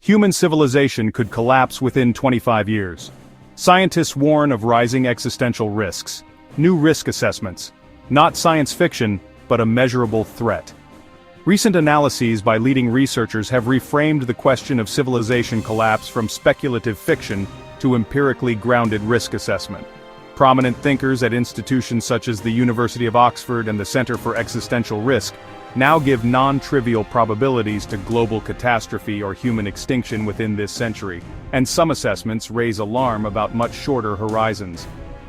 Human civilization could collapse within 25 years. Scientists warn of rising existential risks. New risk assessments. Not science fiction, but a measurable threat. Recent analyses by leading researchers have reframed the question of civilization collapse from speculative fiction to empirically grounded risk assessment. Prominent thinkers at institutions such as the University of Oxford and the Center for Existential Risk now give non-trivial probabilities to global catastrophe or human extinction within this century, and some assessments raise alarm about much shorter horizons.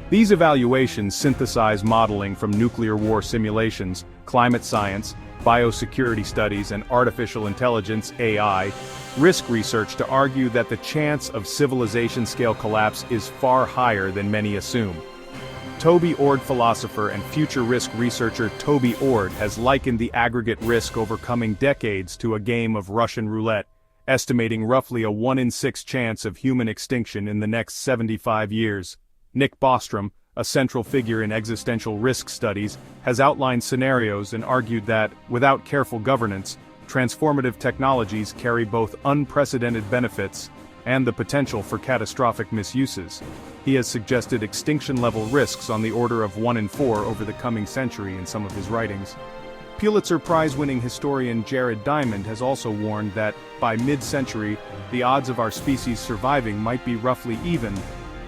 These evaluations synthesize modeling from nuclear war simulations, climate science, biosecurity studies, and artificial intelligence (AI) risk research to argue that the chance of civilization-scale collapse is far higher than many assume. Toby Ord philosopher and future risk researcher Toby Ord has likened the aggregate risk over coming decades to a game of Russian roulette, estimating roughly a 1 in 6 chance of human extinction in the next 75 years. Nick Bostrom, a central figure in existential risk studies, has outlined scenarios and argued that, without careful governance, transformative technologies carry both unprecedented benefits and the potential for catastrophic misuses. He has suggested extinction-level risks on the order of 1 in 4 over the coming century in some of his writings. Pulitzer Prize-winning historian Jared Diamond has also warned that, by mid-century, the odds of our species surviving might be roughly even,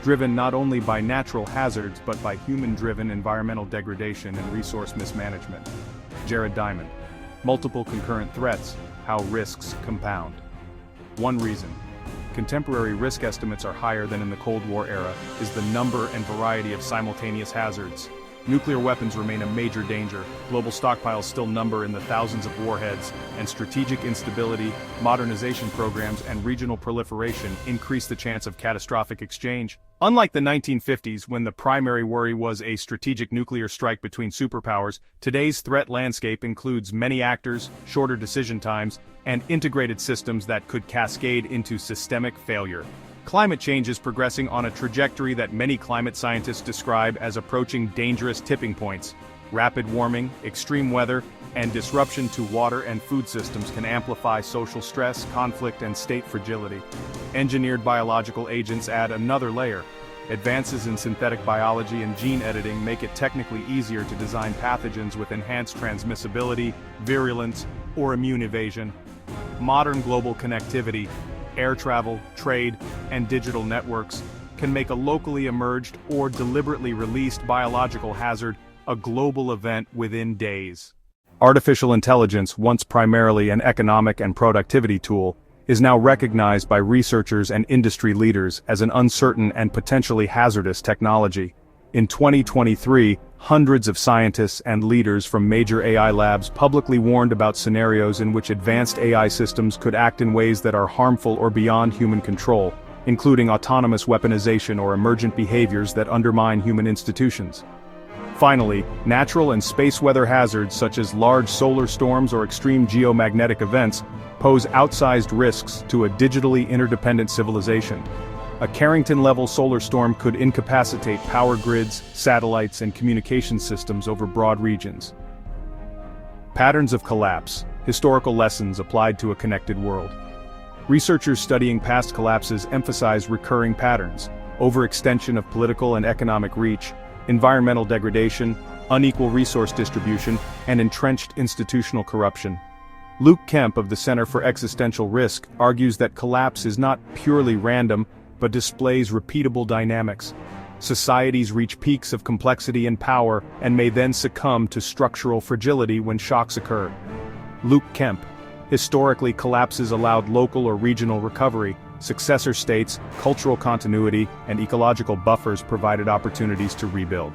driven not only by natural hazards but by human-driven environmental degradation and resource mismanagement. Jared Diamond. Multiple concurrent threats, how risks compound. One reason contemporary risk estimates are higher than in the Cold War era is the number and variety of simultaneous hazards. Nuclear weapons remain a major danger, global stockpiles still number in the thousands of warheads, and strategic instability, modernization programs, and regional proliferation increase the chance of catastrophic exchange. Unlike the 1950s, when the primary worry was a strategic nuclear strike between superpowers, today's threat landscape includes many actors, shorter decision times, and integrated systems that could cascade into systemic failure. Climate change is progressing on a trajectory that many climate scientists describe as approaching dangerous tipping points. Rapid warming, extreme weather, and disruption to water and food systems can amplify social stress, conflict, and state fragility. Engineered biological agents add another layer. Advances in synthetic biology and gene editing make it technically easier to design pathogens with enhanced transmissibility, virulence, or immune evasion. Modern global connectivity, air travel, trade, and digital networks can make a locally emerged or deliberately released biological hazard a global event within days. Artificial intelligence, once primarily an economic and productivity tool, is now recognized by researchers and industry leaders as an uncertain and potentially hazardous technology. In 2023, hundreds of scientists and leaders from major AI labs publicly warned about scenarios in which advanced AI systems could act in ways that are harmful or beyond human control, including autonomous weaponization or emergent behaviors that undermine human institutions. Finally, natural and space weather hazards such as large solar storms or extreme geomagnetic events pose outsized risks to a digitally interdependent civilization. A Carrington-level solar storm could incapacitate power grids, satellites, and communication systems over broad regions. Patterns of collapse, historical lessons applied to a connected world. Researchers studying past collapses emphasize recurring patterns: overextension of political and economic reach, environmental degradation, unequal resource distribution, and entrenched institutional corruption. Luke Kemp of the Center for Existential Risk argues that collapse is not purely random, but displays repeatable dynamics. Societies reach peaks of complexity and power and may then succumb to structural fragility when shocks occur. Luke Kemp. Historically, collapses allowed local or regional recovery. Successor states, cultural continuity, and ecological buffers provided opportunities to rebuild.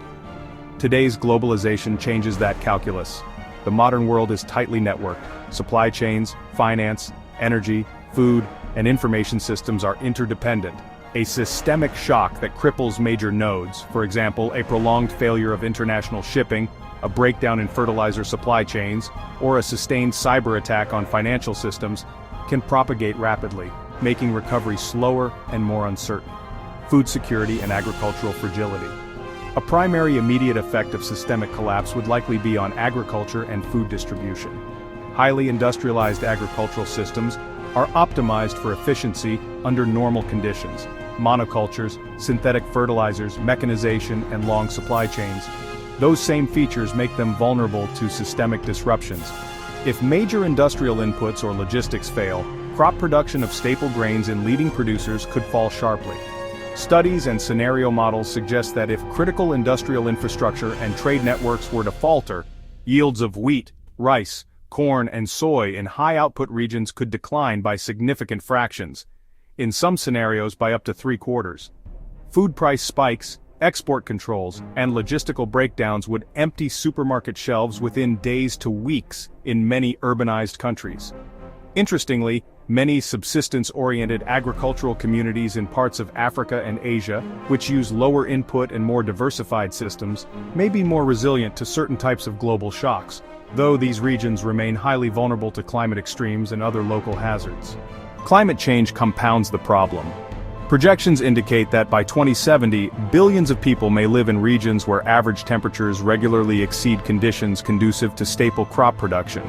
Today's globalization changes that calculus. The modern world is tightly networked. Supply chains, finance, energy, food, and information systems are interdependent. A systemic shock that cripples major nodes, for example, a prolonged failure of international shipping, a breakdown in fertilizer supply chains, or a sustained cyber attack on financial systems, can propagate rapidly, making recovery slower and more uncertain. Food security and agricultural fragility. A primary immediate effect of systemic collapse would likely be on agriculture and food distribution. Highly industrialized agricultural systems, are optimized for efficiency under normal conditions. Monocultures, synthetic fertilizers, mechanization, and long supply chains. Those same features make them vulnerable to systemic disruptions. If major industrial inputs or logistics fail, crop production of staple grains in leading producers could fall sharply. Studies and scenario models suggest that if critical industrial infrastructure and trade networks were to falter, yields of wheat, rice, corn, and soy in high-output regions could decline by significant fractions, in some scenarios by up to 3/4. Food price spikes, export controls, and logistical breakdowns would empty supermarket shelves within days to weeks in many urbanized countries. Interestingly, many subsistence-oriented agricultural communities in parts of Africa and Asia, which use lower input and more diversified systems, may be more resilient to certain types of global shocks, though these regions remain highly vulnerable to climate extremes and other local hazards. Climate change compounds the problem. Projections indicate that by 2070, billions of people may live in regions where average temperatures regularly exceed conditions conducive to staple crop production.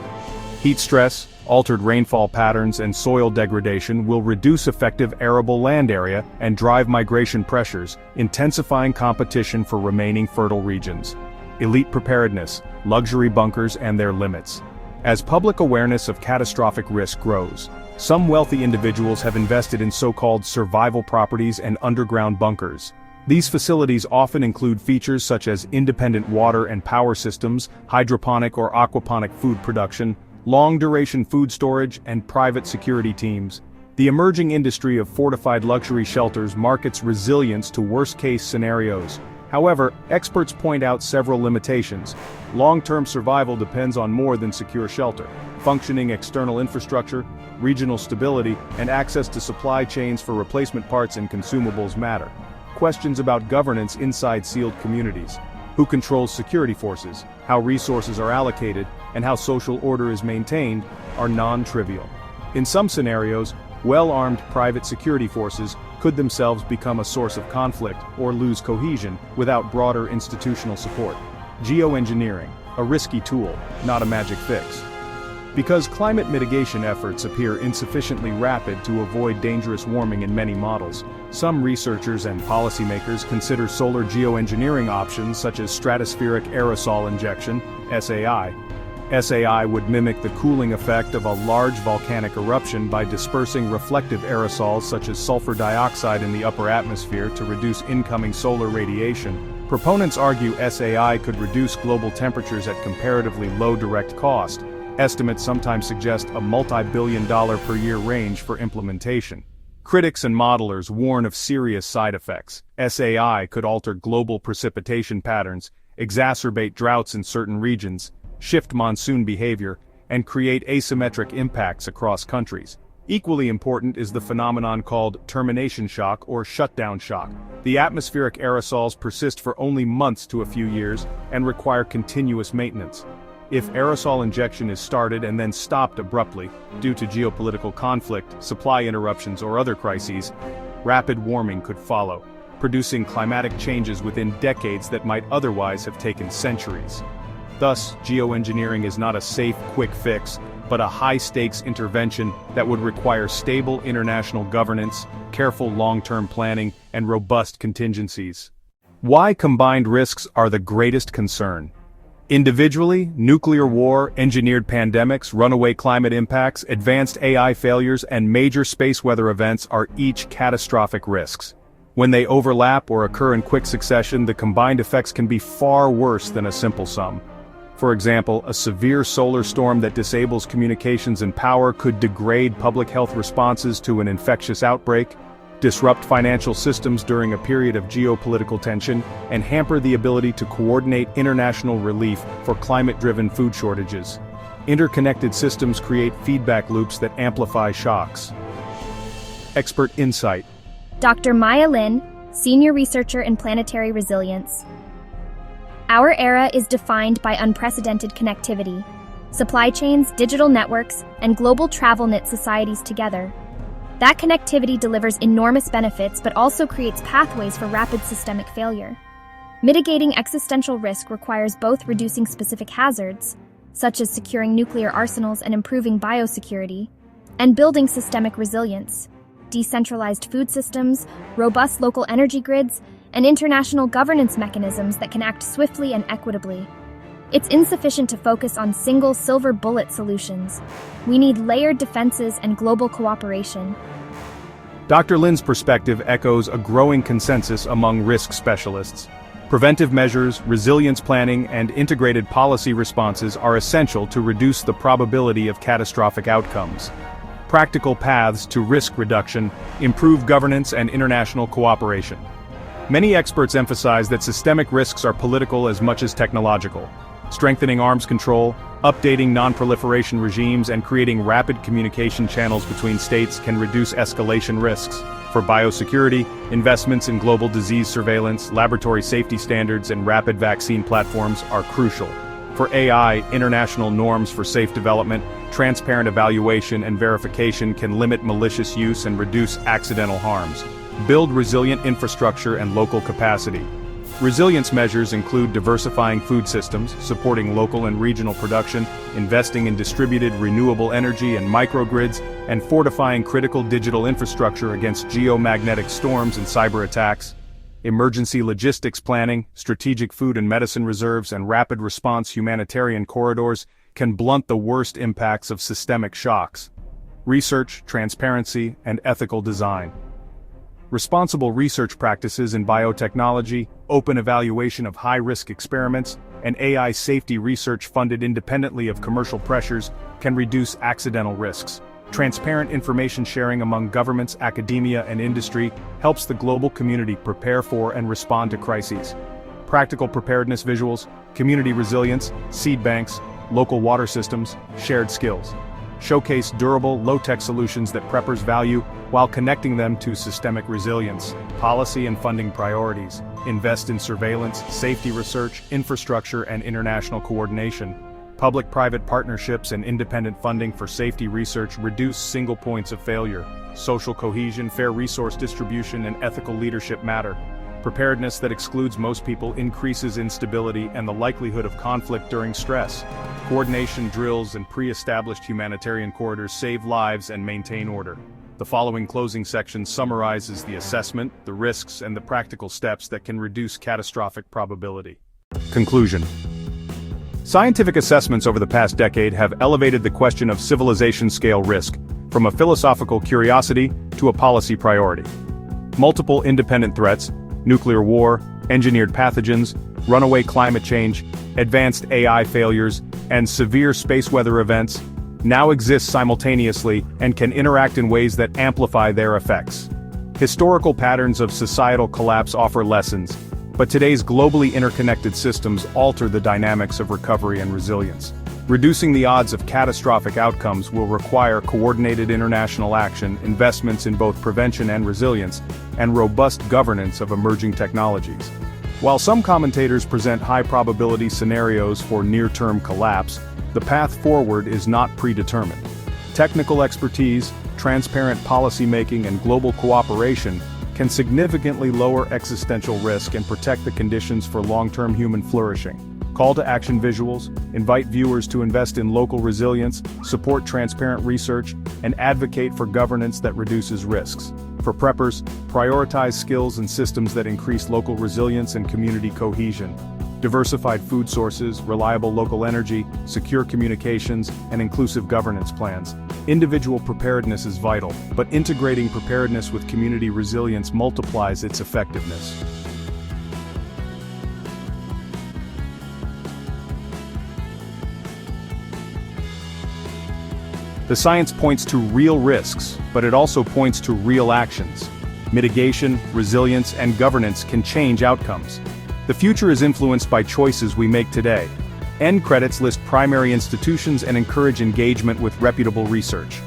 Heat stress, altered rainfall patterns, and soil degradation will reduce effective arable land area and drive migration pressures, intensifying competition for remaining fertile regions. Elite preparedness, luxury bunkers, and their limits. As public awareness of catastrophic risk grows, some wealthy individuals have invested in so-called survival properties and underground bunkers. These facilities often include features such as independent water and power systems, hydroponic or aquaponic food production, long-duration food storage, and private security teams. The emerging industry of fortified luxury shelters markets resilience to worst-case scenarios. However, experts point out several limitations. Long-term survival depends on more than secure shelter. Functioning external infrastructure, regional stability, and access to supply chains for replacement parts and consumables matter. Questions about governance inside sealed communities. Who controls security forces, how resources are allocated, and how social order is maintained are non-trivial. In some scenarios, well-armed private security forces could themselves become a source of conflict or lose cohesion without broader institutional support. Geoengineering, a risky tool, not a magic fix. Because climate mitigation efforts appear insufficiently rapid to avoid dangerous warming in many models, some researchers and policymakers consider solar geoengineering options such as stratospheric aerosol injection, SAI. SAI would mimic the cooling effect of a large volcanic eruption by dispersing reflective aerosols such as sulfur dioxide in the upper atmosphere to reduce incoming solar radiation. Proponents argue SAI could reduce global temperatures at comparatively low direct cost. Estimates sometimes suggest a multi-billion-dollar per year range for implementation. Critics and modelers warn of serious side effects. SAI could alter global precipitation patterns, exacerbate droughts in certain regions, shift monsoon behavior, and create asymmetric impacts across countries. Equally important is the phenomenon called termination shock or shutdown shock. The atmospheric aerosols persist for only months to a few years and require continuous maintenance. If aerosol injection is started and then stopped abruptly, due to geopolitical conflict, supply interruptions, or other crises, rapid warming could follow, producing climatic changes within decades that might otherwise have taken centuries. Thus, geoengineering is not a safe, quick fix, but a high-stakes intervention that would require stable international governance, careful long-term planning, and robust contingencies. Why combined risks are the greatest concern? Individually, nuclear war, engineered pandemics, runaway climate impacts, advanced AI failures, and major space weather events are each catastrophic risks. When they overlap or occur in quick succession, the combined effects can be far worse than a simple sum. For example, a severe solar storm that disables communications and power could degrade public health responses to an infectious outbreak, disrupt financial systems during a period of geopolitical tension, and hamper the ability to coordinate international relief for climate-driven food shortages. Interconnected systems create feedback loops that amplify shocks. Expert insight. Dr. Maya Lin, Senior Researcher in Planetary Resilience. Our era is defined by unprecedented connectivity. Supply chains, digital networks, and global travel knit societies together. That connectivity delivers enormous benefits but also creates pathways for rapid systemic failure. Mitigating existential risk requires both reducing specific hazards, such as securing nuclear arsenals and improving biosecurity, and building systemic resilience. Decentralized food systems, robust local energy grids, and international governance mechanisms that can act swiftly and equitably. It's insufficient to focus on single silver bullet solutions. We need layered defenses and global cooperation. Dr. Lin's perspective echoes a growing consensus among risk specialists. Preventive measures, resilience planning, and integrated policy responses are essential to reduce the probability of catastrophic outcomes. Practical paths to risk reduction, improve governance and international cooperation. Many experts emphasize that systemic risks are political as much as technological. Strengthening arms control, updating non-proliferation regimes, and creating rapid communication channels between states can reduce escalation risks. For biosecurity, investments in global disease surveillance, laboratory safety standards, and rapid vaccine platforms are crucial. For AI, international norms for safe development, transparent evaluation and verification can limit malicious use and reduce accidental harms. Build resilient infrastructure and local capacity. Resilience measures include diversifying food systems, supporting local and regional production, investing in distributed renewable energy and microgrids, and fortifying critical digital infrastructure against geomagnetic storms and cyber attacks. Emergency logistics planning, strategic food and medicine reserves, and rapid response humanitarian corridors can blunt the worst impacts of systemic shocks. Research, transparency, and ethical design. Responsible research practices in biotechnology, open evaluation of high-risk experiments, and AI safety research funded independently of commercial pressures can reduce accidental risks. Transparent information sharing among governments, academia, and industry helps the global community prepare for and respond to crises. Practical preparedness visuals, community resilience, seed banks, local water systems, shared skills. Showcase durable, low-tech solutions that preppers value while connecting them to systemic resilience, policy and funding priorities. Invest in surveillance, safety research, infrastructure, and international coordination. Public-private partnerships and independent funding for safety research reduce single points of failure. Social cohesion, fair resource distribution, and ethical leadership matter. Preparedness that excludes most people increases instability and the likelihood of conflict during stress. Coordination drills and pre-established humanitarian corridors save lives and maintain order. The following closing section summarizes the assessment, the risks, and the practical steps that can reduce catastrophic probability. Conclusion. Scientific assessments over the past decade have elevated the question of civilization-scale risk, from a philosophical curiosity to a policy priority. Multiple independent threats, nuclear war, engineered pathogens, runaway climate change, advanced AI failures, and severe space weather events, now exist simultaneously and can interact in ways that amplify their effects. Historical patterns of societal collapse offer lessons, but today's globally interconnected systems alter the dynamics of recovery and resilience. Reducing the odds of catastrophic outcomes will require coordinated international action, investments in both prevention and resilience, and robust governance of emerging technologies. While some commentators present high-probability scenarios for near-term collapse, the path forward is not predetermined. Technical expertise, transparent policymaking, and global cooperation can significantly lower existential risk and protect the conditions for long-term human flourishing. Call to action visuals, invite viewers to invest in local resilience, support transparent research, and advocate for governance that reduces risks. For preppers, prioritize skills and systems that increase local resilience and community cohesion. Diversified food sources, reliable local energy, secure communications, and inclusive governance plans. Individual preparedness is vital, but integrating preparedness with community resilience multiplies its effectiveness. The science points to real risks, but it also points to real actions. Mitigation, resilience, and governance can change outcomes. The future is influenced by choices we make today. End credits list primary institutions and encourage engagement with reputable research.